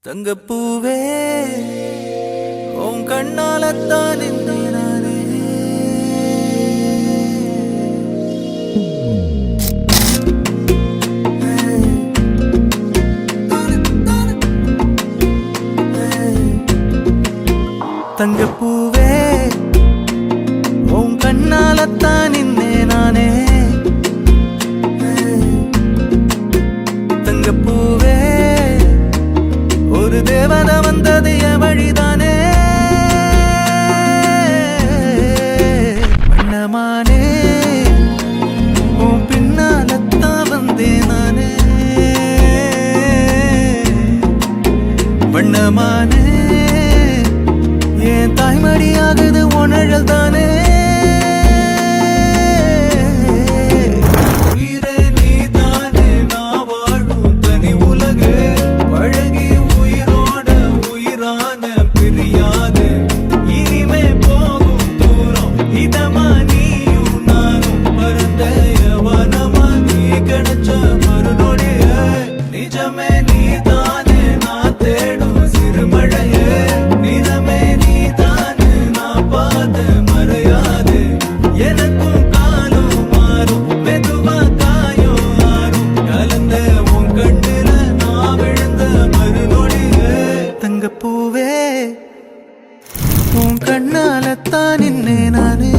தங்கப்பூவே உன் கண்ணாலத்தான் நானே தங்கப்பூவே உன் கண்ணாலத்தான் நானே தங்கப்பூவே ஒரு தேவதை வந்தது என் வழிதானே வண்ணமானே உன் பின்னாலத்தான் வந்தேன் நானே வண்ணமானே என் தாய்மடியாகுது உணழல் தானே தங்கப்பூவே உன் கண்ணாலத்தான் நானே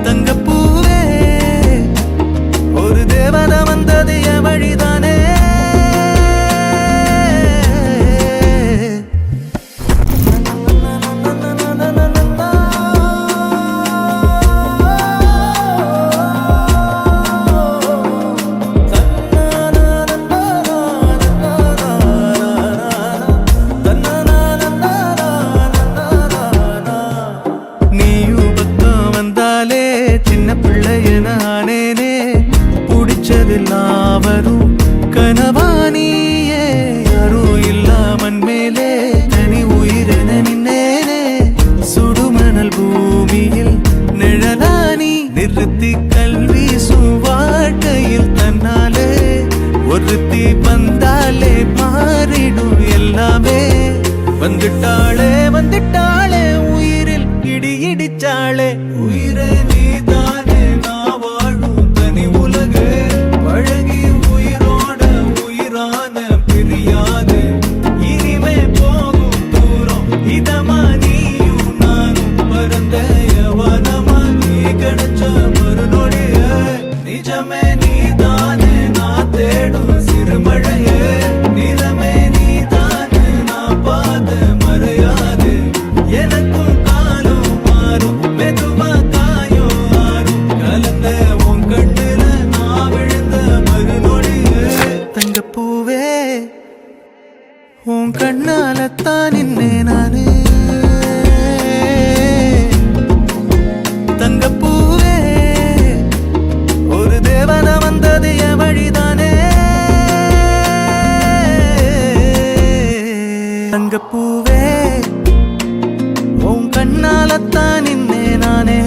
தங்கப்பூவே ஒரு தேவதை வந்தது என் வழிதானே சின்ன பிள்ளையன ஆனேனே பிடிச்சதெல்லாம் வரும் கனவானியே யாரும் இல்லாமன் மேலே தனி உயிரென நின்னேனே சுடுமணல் பூமியில் நிழலானி நிறுத்தி கல்வி வாழ்க்கையில் தன்னாலே ஒருத்தி வந்தாலே மாறிடும் எல்லாமே வந்துட்டாளே வந்துட்டாளே உயிரில் இடி இடிச்சாளே உயிரே நீதானே நான் வாழும் தனி உலகு பழகி உயிரோட உயிரான பிரியாது இனிமே போகும் தூரம் இதமா நீயும் நானும் பரந்த யவனமா நீ கிடைச்ச மறுநொடிய நிஜமே நீதானே நான் தேடும் சிறுமழையே நிறமே நீதானே நான் பாத மறையாது எனக்கும் காலம் மாறும் மெதுவா காயம் மாறும் கலந்த உன் கண்ணுல நான் விழுந்த மறுநொடியே தங்கப்பூவே உன் கண்ணாலத்தான் நானே தங்கப்பூவே ஒரு தேவதை வந்தது என் வழிதானே தங்கப்பூவே உன் கண்ணாலத்தான் நானே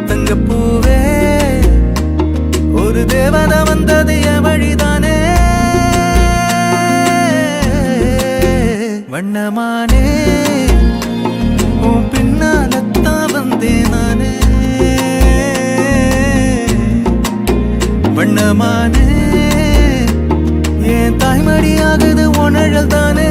தங்கப்பூவே ஒரு தேவதை வந்தது என் வழிதானே வண்ணமானே உன் பின்னாலத்தான் வந்தேன் நானே வண்ணமானே என் தாய்மடியாகுது உணழல் தானே